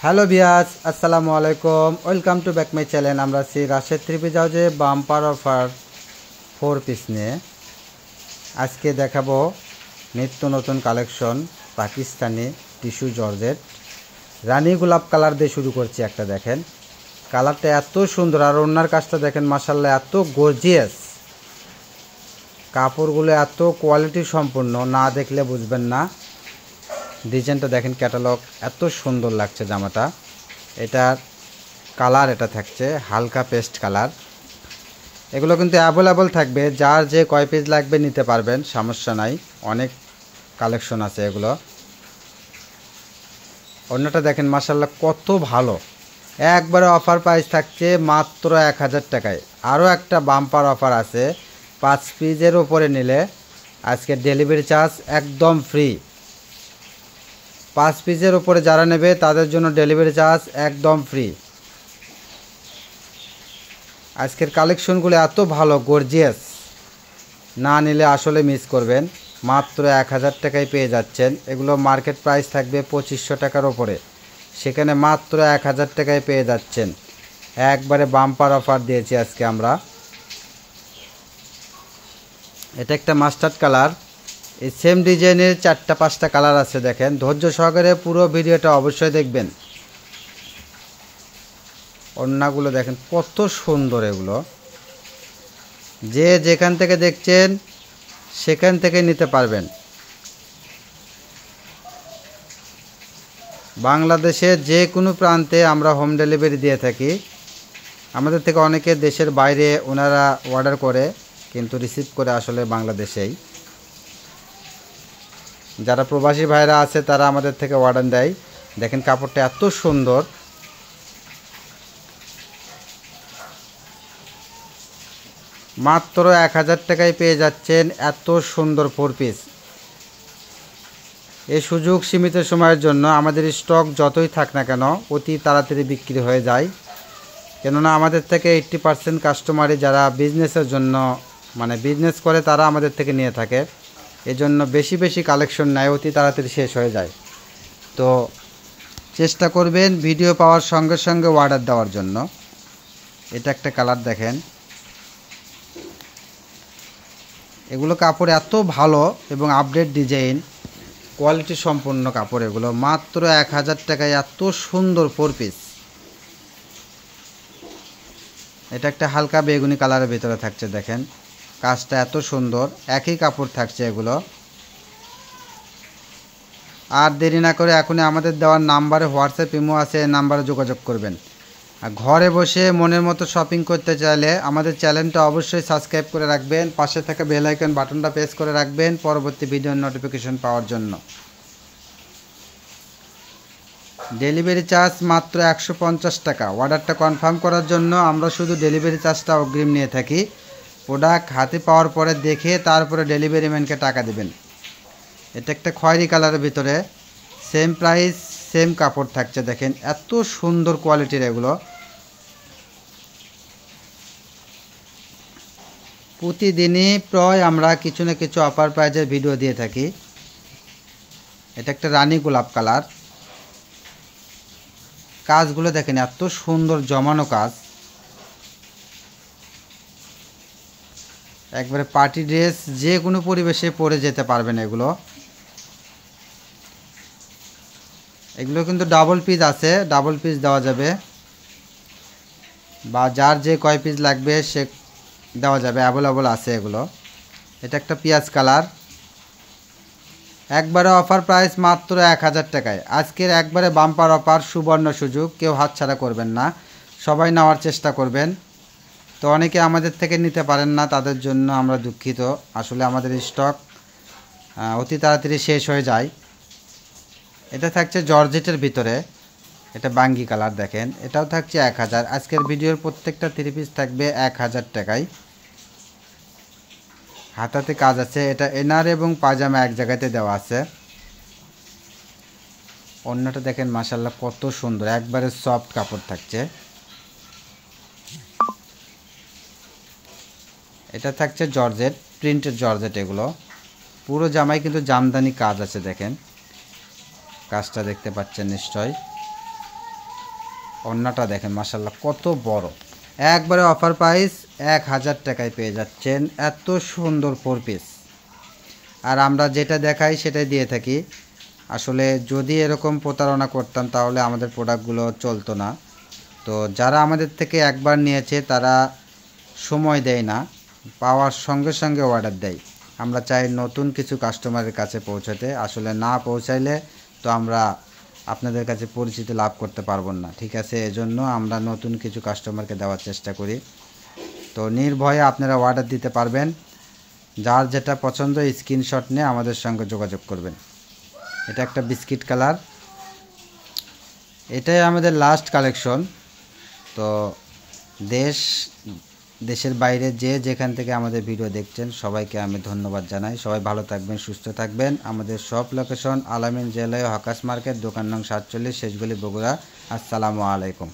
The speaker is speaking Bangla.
হ্যালো ভিউয়ার্স, আসসালামু আলাইকুম। Welcome to back my channel. আমরা আছি রাশেদ থ্রি পিস হাউসে বাম্পার অফার 4 পিস নিয়ে। আজকে দেখাবো নিত্য নতুন কালেকশন পাকিস্তানি টিস্যু জর্জেট। রানী গোলাপ কালার দিয়ে শুরু করছি। একটা দেখেন, কালারটা এত সুন্দর, আর ওনার কাজটা দেখেন মাশাআল্লাহ এত গর্জিয়াস। কাপড়গুলো এত কোয়ালিটি সম্পূর্ণ, না দেখলে বুঝবেন না। ডিজাইনটা দেখেন, ক্যাটালগ এত সুন্দর লাগছে জামাটা। এটার কালার এটা থাকছে হালকা পেস্ট কালার। এগুলো কিন্তু অ্যাভেলেবল থাকবে, যার যে কয় পিস লাগবে নিতে পারবেন, সমস্যা নাই। অনেক কালেকশন আছে এগুলো। অন্যটা দেখেন মাশাআল্লাহ কত ভালো, একবারে অফার প্রাইস থাকছে মাত্র 1000 টাকায়। আরও একটা বাম্পার অফার আছে, 5 পিসের ওপরে নিলে আজকে ডেলিভারি চার্জ একদম ফ্রি। 5 পিসের উপরে যারা নেবে তাদের জন্য ডেলিভারি চার্জ একদম ফ্রি। আজকের কালেকশনগুলো এত ভালো গর্জিয়াস, না নিলে আসলে মিস করবেন। মাত্র 1000 টাকায় পেয়ে যাচ্ছেন। এগুলো মার্কেট প্রাইস থাকবে 2500 টাকার ওপরে, সেখানে মাত্র 1000 টাকায় পেয়ে যাচ্ছেন। একবারে বাম্পার অফার দিয়েছি আজকে আমরা। এটা একটা মাস্টার্ড কালার। এই সেম ডিজাইনের 4-5টা কালার আছে। দেখেন, ধৈর্য সহকারে পুরো ভিডিওটা অবশ্যই দেখবেন। ওড়নাগুলো দেখেন কত সুন্দর। এগুলো যে যেখান থেকে দেখছেন সেখান থেকে নিতে পারবেন। বাংলাদেশের যে কোনো প্রান্তে আমরা হোম ডেলিভারি দিয়ে থাকি। আমাদের থেকে অনেকে দেশের বাইরে ওনারা অর্ডার করে, কিন্তু রিসিভ করে আসলে বাংলাদেশেই। যারা প্রবাসী ভাইরা আছে তারা আমাদের থেকে অর্ডার দেয়। দেখেন কাপড়টা এত সুন্দর। মাত্র 1000 টাকায় পেয়ে যাচ্ছেন এত সুন্দর 4 পিস। এই সুযোগ সীমিত সময়ের জন্য। আমাদের স্টক যতই থাক না কেন অতি তাড়াতাড়ি বিক্রি হয়ে যায়, কেননা আমাদের থেকে 80% কাস্টমারই যারা বিজনেসের জন্য বিজনেস করে তারা আমাদের থেকে নিয়ে থাকে। এজন্য বেশি বেশি কালেকশন নেয়, অতি তাড়াতাড়ি শেষ হয়ে যায়। তো চেষ্টা করবেন ভিডিও পাওয়ার সঙ্গে সঙ্গে অর্ডার দেওয়ার জন্য। এটা একটা কালার দেখেন। এগুলো কাপড় এত ভালো এবং আপডেট ডিজাইন, কোয়ালিটি সম্পন্ন কাপড়। এগুলো মাত্র 1000 টাকায় এত সুন্দর 4 পিস। এটা একটা হালকা বেগুনি কালারের ভিতরে থাকছে। দেখেন কাজটা এত সুন্দর, একই কাপড় থাকছে এগুলো। আর দেরি না করে এখনই আমাদের দেওয়ার নাম্বারে হোয়াটসঅ্যাপ ইমো আছে, এই নাম্বারে যোগাযোগ করবেন। আর ঘরে বসে মনের মতো শপিং করতে চাইলে আমাদের চ্যানেলটা অবশ্যই সাবস্ক্রাইব করে রাখবেন, পাশে থাকা বেল আইকন বাটনটা প্রেস করে রাখবেন পরবর্তী ভিডিওর নোটিফিকেশন পাওয়ার জন্য। ডেলিভারি চার্জ মাত্র 150 টাকা। অর্ডারটা কনফার্ম করার জন্য আমরা শুধু ডেলিভারি চার্জটা অগ্রিম নিয়ে থাকি। প্রোডাক্ট হাতে পাওয়ার পরে দেখে তারপরে ডেলিভারি ম্যানকে টাকা দেবেন। এটা একটা খয়েরি কালারের ভিতরে, সেম প্রাইস সেম কাপড় থাকছে। দেখেন এত সুন্দর কোয়ালিটির এগুলো। প্রতিদিনই প্রায় আমরা কিছু না কিছু অফার প্রাইজের ভিডিও দিয়ে থাকি। এটা একটা রানী গোলাপ কালার। কাজগুলো দেখেন এত সুন্দর জমানো কাজ, একবারে পার্টি ড্রেস যে কোনো পরিবেশে পরে যেতে পারবেন। এগুলো কিন্তু ডাবল পিস আছে, ডাবল পিস দেওয়া যাবে, বা যার যে কয় পিস লাগবে সে দেওয়া যাবে, অ্যাভেলেবল আছে এগুলো। এটা একটা পেঁয়াজ কালার। একবারে অফার প্রাইস মাত্র 1000 টাকায়। আজকের একবারে বাম্পার অফার, সুবর্ণ সুযোগ, কেউ হাতছাড়া করবেন না, সবাই নেওয়ার চেষ্টা করবেন। তো অনেকে আমাদের থেকে নিতে পারেন না, তাদের জন্য আমরা দুঃখিত। আসলে আমাদের স্টক অতি তাড়াতাড়ি শেষ হয়ে যায়। এটা থাকছে জর্জেটের ভিতরে, এটা বাঙ্গি কালার। দেখেন এটাও থাকছে 1000। আজকের ভিডিওর প্রত্যেকটা 3 পিস থাকবে 1000 টাকায়। হাতাতে কাজ আছে। এটা এনার এবং পাজামা এক জায়গাতে দেওয়া আছে। অন্যটা দেখেন মাশাআল্লাহ কত সুন্দর, একবারে সফট কাপড় থাকছে। এটা থাকছে জর্জেট, প্রিন্টেড জর্জেট। এগুলো পুরো জামাই কিন্তু জামদানি কাজ আছে। দেখেন কাজটা দেখতে পাচ্ছেন নিশ্চয়। ওড়নাটা দেখেন মাশাআল্লাহ কত বড়, একবারে অফার প্রাইস 1000 টাকায় পেয়ে যাচ্ছেন এত সুন্দর 4 পিস। আর আমরা যেটা দেখাই সেটাই দিয়ে থাকি। আসলে যদি এরকম প্রতারণা করতাম তাহলে আমাদের প্রোডাক্টগুলো চলতো না। তো যারা আমাদের থেকে একবার নিয়েছে তারা সময় দেয় না, পাওয়ার সঙ্গে সঙ্গে অর্ডার দেয়। আমরা চাই নতুন কিছু কাস্টমারের কাছে পৌঁছাতে, আসলে না পৌঁছাইলে তো আমরা আপনাদের কাছে পরিচিতি লাভ করতে পারবো না, ঠিক আছে? এজন্য আমরা নতুন কিছু কাস্টমারকে দেওয়ার চেষ্টা করি। তো নির্ভয়ে আপনারা অর্ডার দিতে পারবেন, যার যেটা পছন্দ স্ক্রিনশট নিয়ে আমাদের সঙ্গে যোগাযোগ করবেন। এটা একটা বিস্কিট কালার, এটাই আমাদের লাস্ট কালেকশন। তো দেশের বাইরে যে যেখান থেকে আমাদের ভিডিও দেখছেন সবাইকে আমি ধন্যবাদ জানাই। সবাই ভালো থাকবেন, সুস্থ থাকবেন। আমাদের সব লোকেশন আলামিন জেলায় হকাস মার্কেট, দোকান নং 47, শেষগলি, বগুড়া। আসসালামু আলাইকুম।